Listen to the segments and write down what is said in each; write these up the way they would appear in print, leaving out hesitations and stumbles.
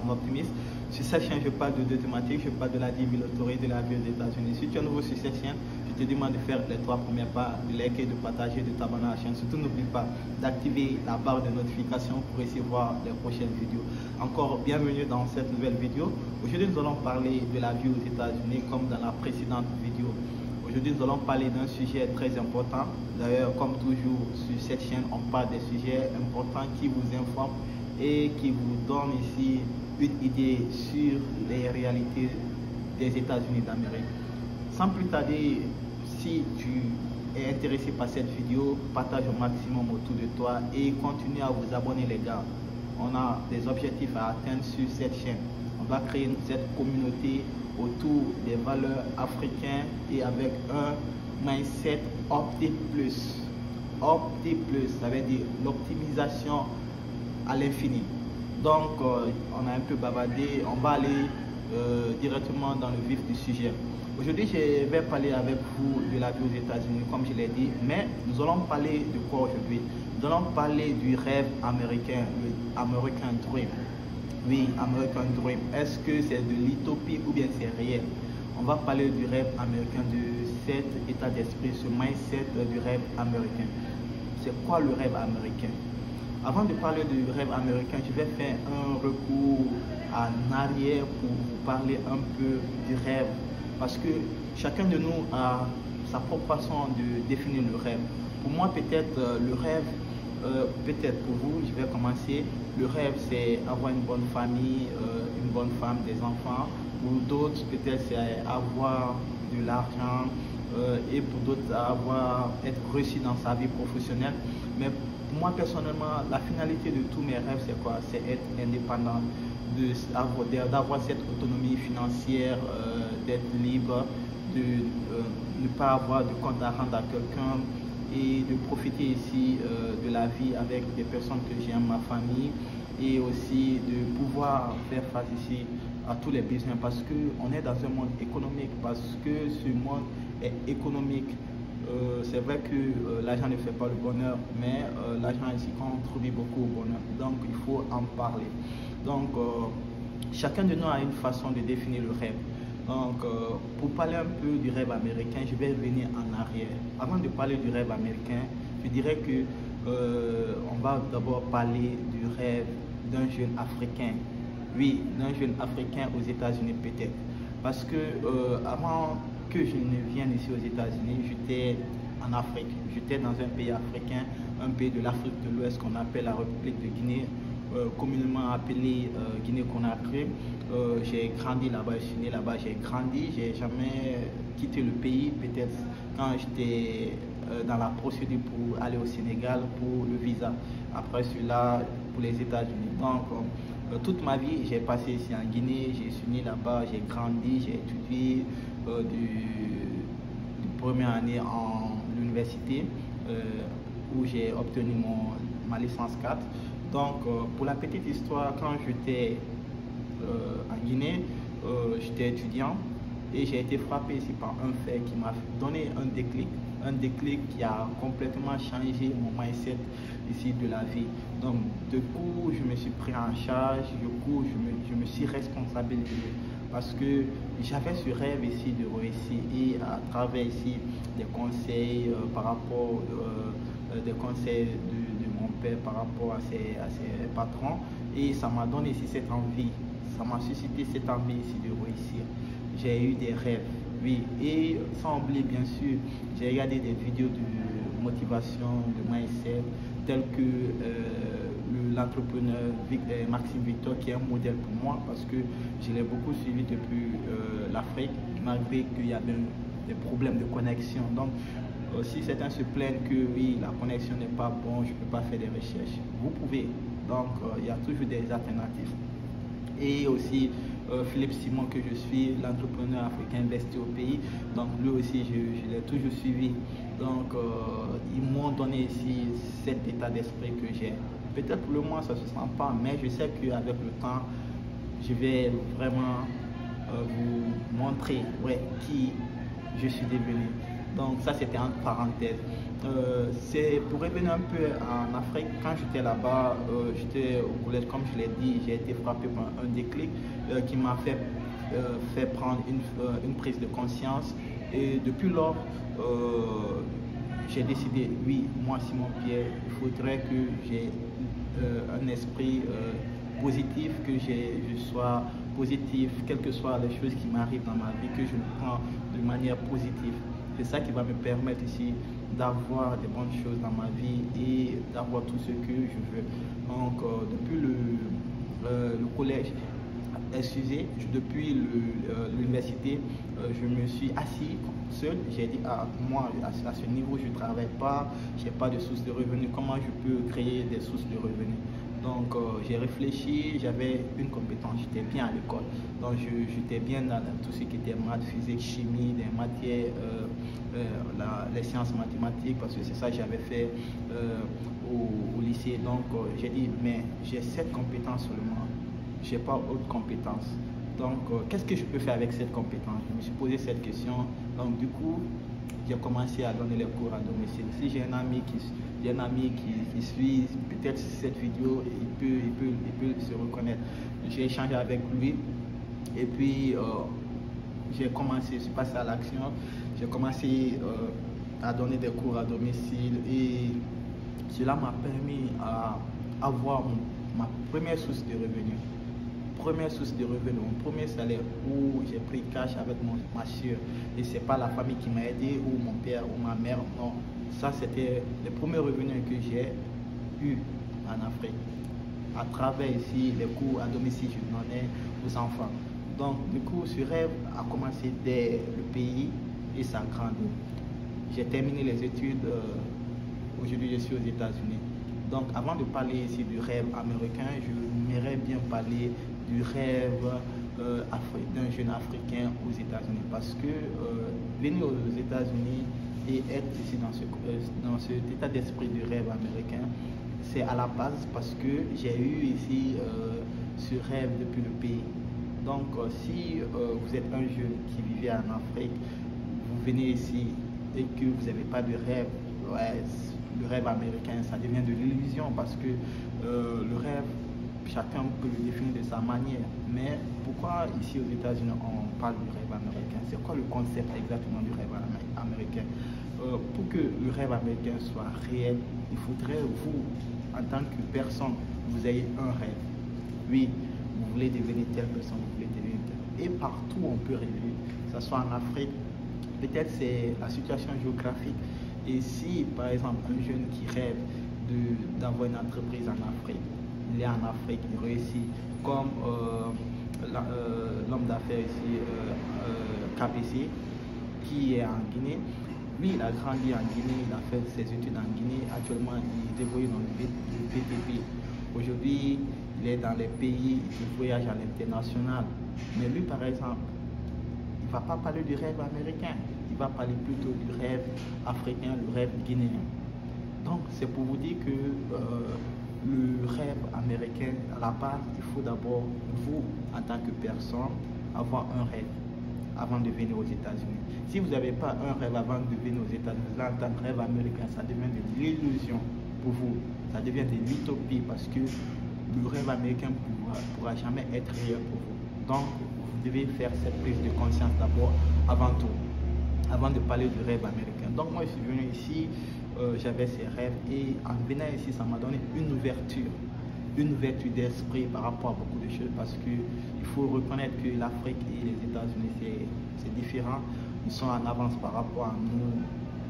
un optimiste. Sur cette chaîne, je parle de deux thématiques. Je parle de la vie, de la vie aux États-Unis. Si tu es nouveau sur cette chaîne, je te demande de faire les 3 premiers pas, de liker, de partager, de t'abonner à la chaîne. Surtout, n'oublie pas d'activer la barre de notification pour recevoir les prochaines vidéos. Encore bienvenue dans cette nouvelle vidéo. Aujourd'hui, nous allons parler de la vie aux États-Unis comme dans la précédente vidéo. Aujourd'hui, nous allons parler d'un sujet très important. D'ailleurs, comme toujours sur cette chaîne, on parle des sujets importants qui vous informent et qui vous donnent ici une idée sur les réalités des États-Unis d'Amérique. Sans plus tarder, si tu es intéressé par cette vidéo, partage au maximum autour de toi et continue à vous abonner les gars. On a des objectifs à atteindre sur cette chaîne. On va créer cette communauté autour des valeurs africaines et avec un mindset opti plus. Opti plus, ça veut dire l'optimisation à l'infini. Donc, on a un peu bavardé, on va aller directement dans le vif du sujet. Aujourd'hui, je vais parler avec vous de la vie aux États-Unis, comme je l'ai dit, mais nous allons parler de quoi aujourd'hui? Nous allons parler du rêve américain, le American Dream. Oui, American Dream. Est-ce que c'est de l'utopie ou bien c'est réel? On va parler du rêve américain, de cet état d'esprit, ce mindset du rêve américain. C'est quoi le rêve américain? Avant de parler du rêve américain, je vais faire un recours en arrière pour vous parler un peu du rêve. Parce que chacun de nous a sa propre façon de définir le rêve. Pour moi, peut-être le rêve, peut-être pour vous, je vais commencer. Le rêve, c'est avoir une bonne famille, une bonne femme, des enfants. Pour d'autres, peut-être c'est avoir de l'argent. Et pour d'autres, être réussi dans sa vie professionnelle. Mais pour moi, personnellement, la finalité de tous mes rêves, c'est quoi? C'est être indépendant, d'avoir cette autonomie financière, d'être libre, de ne pas avoir de compte à rendre à quelqu'un et de profiter ici de la vie avec des personnes que j'aime, ma famille, et aussi de pouvoir faire face ici à tous les besoins parce qu'on est dans un monde économique, parce que ce monde est économique. C'est vrai que l'argent ne fait pas le bonheur, mais l'argent ici contribue beaucoup au bonheur. Donc il faut en parler. Donc chacun de nous a une façon de définir le rêve. Donc pour parler un peu du rêve américain, je vais revenir en arrière. Avant de parler du rêve américain, je dirais que on va d'abord parler du rêve d'un jeune africain. Oui, d'un jeune africain aux États-Unis peut-être. Parce que avant que je ne vienne ici aux États-Unis, j'étais en Afrique. J'étais dans un pays africain, un pays de l'Afrique de l'Ouest qu'on appelle la République de Guinée, communément appelée Guinée-Conakry. J'ai grandi là-bas, je suis né là-bas, j'ai grandi, j'ai jamais quitté le pays, peut-être quand j'étais dans la procédure pour aller au Sénégal pour le visa. Après cela, pour les États-Unis. Donc, toute ma vie, j'ai passé ici en Guinée, j'ai suis né là-bas, j'ai grandi, j'ai étudié de première année en l'université où j'ai obtenu ma licence 4. Donc, pour la petite histoire, quand j'étais en Guinée, j'étais étudiant et j'ai été frappé ici par un fait qui m'a donné un déclic qui a complètement changé mon mindset ici de la vie. Donc, du coup, je me suis pris en charge, du coup, je me suis responsabilisé parce que j'avais ce rêve ici de réussir et à travers ici des conseils par rapport des conseils de mon père par rapport à ses patrons, et ça m'a donné ici cette envie, ça m'a suscité cette envie ici de réussir. J'ai eu des rêves, oui, et sans oublier bien sûr, j'ai regardé des vidéos de motivation, de mindset, tels que l'entrepreneur Maxime Victor, qui est un modèle pour moi parce que je l'ai beaucoup suivi depuis l'Afrique, malgré qu'il y avait des problèmes de connexion. Donc, si certains se plaignent que oui, la connexion n'est pas bonne, je ne peux pas faire des recherches, vous pouvez. Donc, il y a toujours des alternatives. Et aussi, Philippe Simon, que je suis, l'entrepreneur africain investi au pays, donc lui aussi, je l'ai toujours suivi. Donc, ils m'ont donné ici cet état d'esprit que j'ai. Peut-être pour le moment, ça ne se sent pas, mais je sais qu'avec le temps, je vais vraiment vous montrer qui je suis devenu. Donc ça, c'était entre parenthèses. C'est pour revenir un peu en Afrique. Quand j'étais là-bas, j'étais au collège, comme je l'ai dit, j'ai été frappé par un déclic qui m'a fait prendre une prise de conscience. Et depuis lors, j'ai décidé, oui, moi Simon Pierre, il faudrait que j'ai un esprit positif, que je sois positif, quelles que soient les choses qui m'arrivent dans ma vie, que je le prends de manière positive. C'est ça qui va me permettre ici d'avoir des bonnes choses dans ma vie et d'avoir tout ce que je veux. Donc, depuis le collège, excusez, depuis l'université, je me suis assis seul. J'ai dit, moi, à ce niveau, je ne travaille pas, je n'ai pas de source de revenus. Comment je peux créer des sources de revenus? Donc, j'ai réfléchi, j'avais une compétence, j'étais bien à l'école. Donc, j'étais bien dans tout ce qui était maths, physique, chimie, des matières, les sciences mathématiques, parce que c'est ça que j'avais fait au lycée. Donc, j'ai dit, mais j'ai cette compétence seulement, je n'ai pas autre compétence. Donc, qu'est-ce que je peux faire avec cette compétence? Je me suis posé cette question. Donc, du coup, j'ai commencé à donner les cours à domicile. Si j'ai un ami qui suit peut-être cette vidéo, il peut se reconnaître. J'ai échangé avec lui et puis j'ai commencé, je suis passé à l'action. J'ai commencé à donner des cours à domicile et cela m'a permis à avoir ma première source de revenus. Mon premier salaire où j'ai pris cash avec ma soeur. Et c'est pas la famille qui m'a aidé ou mon père ou ma mère, non. Ça, c'était les premiers revenus que j'ai eu en Afrique. À travers ici, les cours à domicile, je donnais aux enfants. Donc, du coup, ce rêve a commencé dès le pays et ça a grandi. J'ai terminé les études, aujourd'hui je suis aux États-Unis. Donc, avant de parler ici du rêve américain, je m'aimerais bien parler du rêve d'un jeune Africain aux États-Unis. Parce que venir aux États-Unis et être ici dans cet état d'esprit du rêve américain, c'est à la base parce que j'ai eu ici ce rêve depuis le pays. Donc, si vous êtes un jeune qui vivait en Afrique, vous venez ici et que vous n'avez pas de rêve, ouais, le rêve américain, ça devient de l'illusion parce que le rêve, chacun peut le définir de sa manière. Mais pourquoi ici aux États-Unis on parle du rêve américain? C'est quoi le concept exactement du rêve américain? Pour que le rêve américain soit réel, il faudrait vous, en tant que personne, vous ayez un rêve. Oui, vous voulez devenir telle personne, vous voulez devenir telle. Et partout on peut rêver, que ce soit en Afrique, peut-être c'est la situation géographique. Et si, par exemple, un jeune qui rêve d'avoir une entreprise en Afrique, il est en Afrique, il réussit, comme l'homme d'affaires ici, KPC, qui est en Guinée. Lui, il a grandi en Guinée, il a fait ses études en Guinée. Actuellement, il évolue dans le BTP. Aujourd'hui, il est dans les pays, il voyage à l'international. Mais lui, par exemple, il ne va pas parler du rêve américain. Il va parler plutôt du rêve africain, le rêve guinéen. Donc, c'est pour vous dire que le rêve américain, à la base, il faut d'abord, vous, en tant que personne, avoir un rêve avant de venir aux États-Unis. Si vous n'avez pas un rêve avant de venir aux États-Unis, là, en tant que rêve américain, ça devient de l'illusion pour vous. Ça devient de l'utopie parce que le rêve américain ne pourra jamais être réel pour vous. Donc, vous devez faire cette prise de conscience d'abord, avant tout, avant de parler du rêve américain. Donc, moi, je suis venu ici, j'avais ces rêves et en venant ici, ça m'a donné une ouverture d'esprit par rapport à beaucoup de choses parce qu'il faut reconnaître que l'Afrique et les États-Unis, c'est différent. Ils sont en avance par rapport à nous,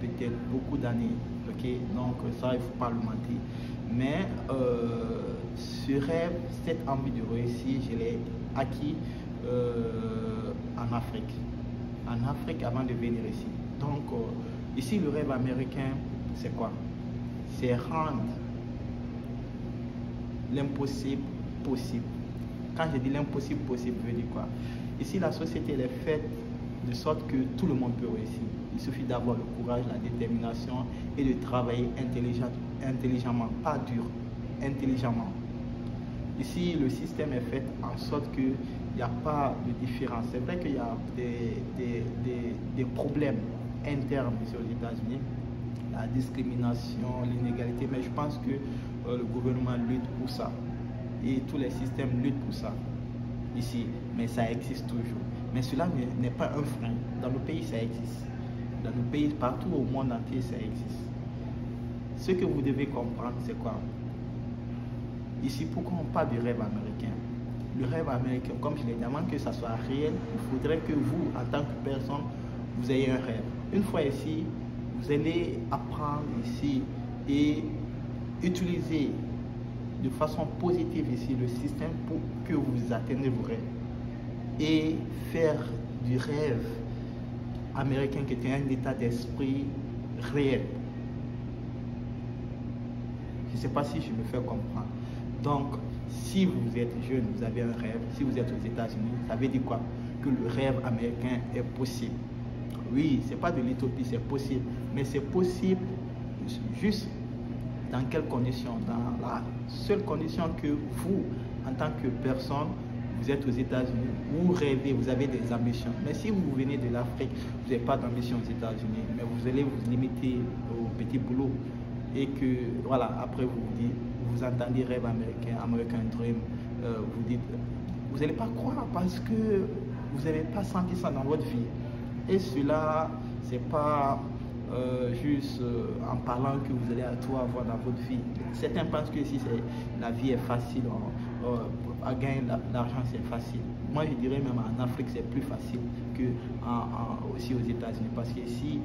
peut-être beaucoup d'années. Okay? Donc, ça, il ne faut pas le mentir. Mais ce rêve, cette envie de réussir, je l'ai acquis en Afrique. En Afrique avant de venir ici. Donc, ici, le rêve américain, c'est quoi? C'est rendre l'impossible possible. Quand je dis l'impossible possible, je veux dire quoi? Ici, la société elle est faite de sorte que tout le monde peut réussir. Il suffit d'avoir le courage, la détermination et de travailler intelligemment, pas dur, intelligemment. Ici, le système est fait en sorte qu'il n'y a pas de différence. C'est vrai qu'il y a des problèmes internes ici aux États-Unis, la discrimination, l'inégalité, mais je pense que le gouvernement lutte pour ça et tous les systèmes luttent pour ça ici, mais ça existe toujours. Mais cela n'est pas un frein. Dans nos pays, ça existe. Dans nos pays, partout au monde entier, ça existe. Ce que vous devez comprendre, c'est quoi? Ici, pourquoi on parle du rêve américain? Le rêve américain, comme je l'ai dit, avant que ça soit réel, il faudrait que vous, en tant que personne, vous ayez un rêve. Une fois ici, vous allez apprendre ici et utiliser de façon positive ici le système pour que vous atteignez vos rêves. Et faire du rêve américain qui est un état d'esprit réel. Je ne sais pas si je me fais comprendre. Donc, si vous êtes jeune, vous avez un rêve, si vous êtes aux États-Unis, ça veut dire quoi? Que le rêve américain est possible. Oui, ce n'est pas de l'utopie, c'est possible. Mais c'est possible juste dans quelles conditions? Dans la seule condition que vous, en tant que personne, vous êtes aux États-Unis, vous rêvez, vous avez des ambitions. Mais si vous venez de l'Afrique, vous n'avez pas d'ambition aux États-Unis, mais vous allez vous limiter au petit boulot. Et que, voilà, après vous entendez rêve américain, American Dream, vous dites, vous n'allez pas croire parce que vous n'avez pas senti ça dans votre vie. Et cela, c'est pas juste en parlant que vous allez à tout avoir dans votre vie. Certains pensent que si la vie est facile, à gagner l'argent c'est facile. Moi je dirais même en Afrique c'est plus facile que aussi aux États-Unis parce qu'ici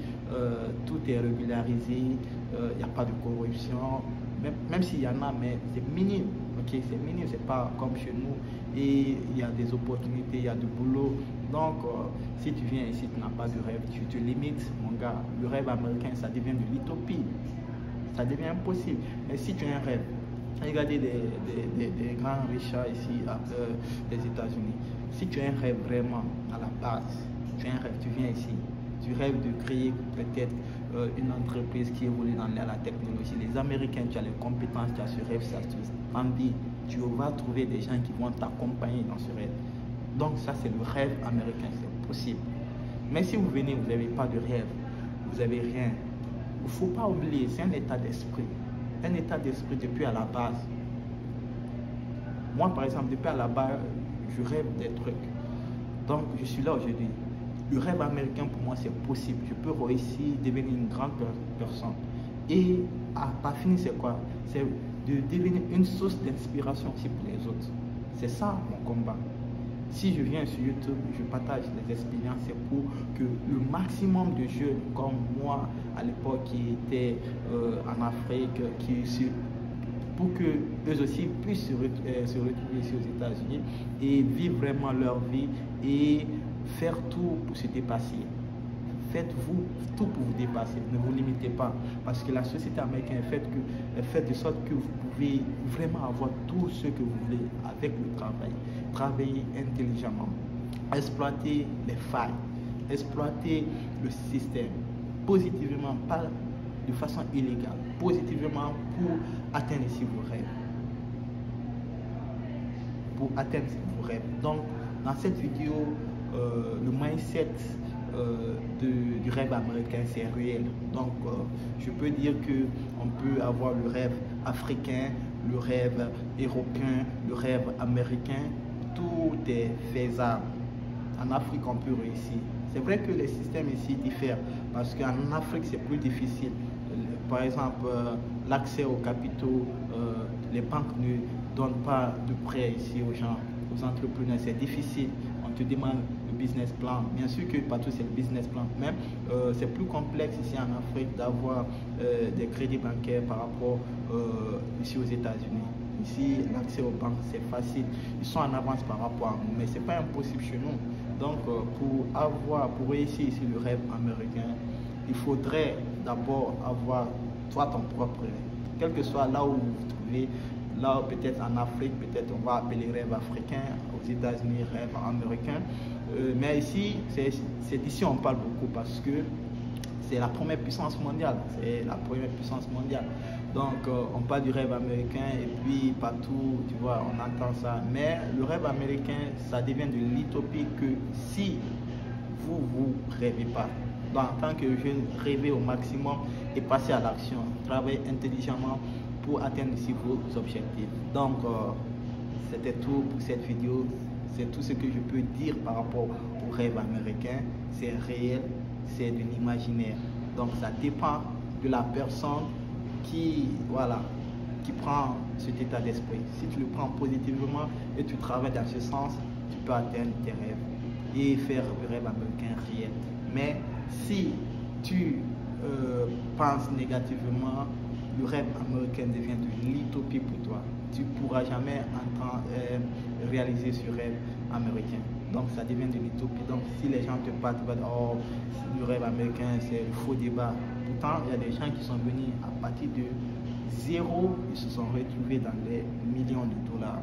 tout est régularisé, il n'y a pas de corruption, même s'il y en a, mais c'est minime. Okay, c'est minime, c'est pas comme chez nous et il y a des opportunités, il y a du boulot. Donc si tu viens ici, tu n'as pas de rêve, tu te limites, mon gars. Le rêve américain, ça devient de l'utopie, ça devient impossible. Mais si tu as un rêve, regardez des grands richards ici des États-Unis. Si tu as un rêve vraiment à la base, tu as un rêve, tu viens ici, tu rêves de créer peut-être une entreprise qui évolue dans la technologie. Les Américains, tu as les compétences, tu as ce rêve, ça tu envie, tu vas trouver des gens qui vont t'accompagner dans ce rêve. Donc ça c'est le rêve américain, c'est possible. Mais si vous venez, vous n'avez pas de rêve, vous n'avez rien, il ne faut pas oublier, c'est un état d'esprit. Un état d'esprit depuis à la base. Moi par exemple, depuis à la base, je rêve des trucs. Donc je suis là aujourd'hui. Le rêve américain pour moi c'est possible. Je peux réussir, devenir une grande personne. Et à pas finir c'est quoi? C'est de devenir une source d'inspiration aussi pour les autres. C'est ça mon combat. Si je viens sur YouTube, je partage les expériences, c'est pour que le maximum de jeunes comme moi à l'époque qui étaient en Afrique, pour que eux aussi puissent se retrouver ici aux États-Unis et vivre vraiment leur vie et faire tout pour se dépasser. Faites-vous tout pour vous dépasser, ne vous limitez pas, parce que la société américaine est faite de sorte que vous pouvez vraiment avoir tout ce que vous voulez avec le travail. Travailler intelligemment, exploiter les failles, exploiter le système positivement, pas de façon illégale, positivement pour atteindre ici vos rêves. Pour atteindre vos rêves. Donc, dans cette vidéo, le mindset du rêve américain, c'est réel. Donc, je peux dire qu'on peut avoir le rêve africain, le rêve européen, le rêve américain. Tout est faisable. En Afrique, on peut réussir. C'est vrai que les systèmes ici diffèrent parce qu'en Afrique, c'est plus difficile. Par exemple, l'accès aux capitaux, les banques ne donnent pas de prêts ici aux gens, aux entrepreneurs. C'est difficile. On te demande le business plan. Bien sûr que partout c'est le business plan, mais c'est plus complexe ici en Afrique d'avoir des crédits bancaires par rapport ici aux États-Unis. Ici, l'accès aux banques, c'est facile. Ils sont en avance par rapport à nous, mais ce n'est pas impossible chez nous. Donc, pour réussir ici le rêve américain, il faudrait d'abord avoir toi ton propre rêve. Quel que soit là où vous vous trouvez, là peut-être en Afrique, peut-être on va appeler rêve africain, aux États-Unis rêve américain. Mais ici, c'est d'ici on parle beaucoup parce que c'est la première puissance mondiale. C'est la première puissance mondiale. Donc, on parle du rêve américain et puis partout, tu vois, on entend ça. Mais le rêve américain, ça devient de l'utopie que si vous rêvez pas, Donc, en tant que jeune, rêver au maximum et passer à l'action. Travailler intelligemment pour atteindre aussi vos objectifs. Donc, c'était tout pour cette vidéo. C'est tout ce que je peux dire par rapport au rêve américain. C'est réel, c'est de l'imaginaire. Donc, ça dépend de la personne qui prend cet état d'esprit. Si tu le prends positivement et tu travailles dans ce sens, tu peux atteindre tes rêves et faire le rêve américain réel. Mais si tu penses négativement, le rêve américain devient de l'utopie pour toi. Tu ne pourras jamais réaliser ce rêve américain. Donc ça devient de l'utopie. Donc si les gens te parlent, tu vas dire, oh, le rêve américain, c'est le faux débat. Pourtant, il y a des gens qui sont venus à partir de zéro, ils se sont retrouvés dans des millions de dollars.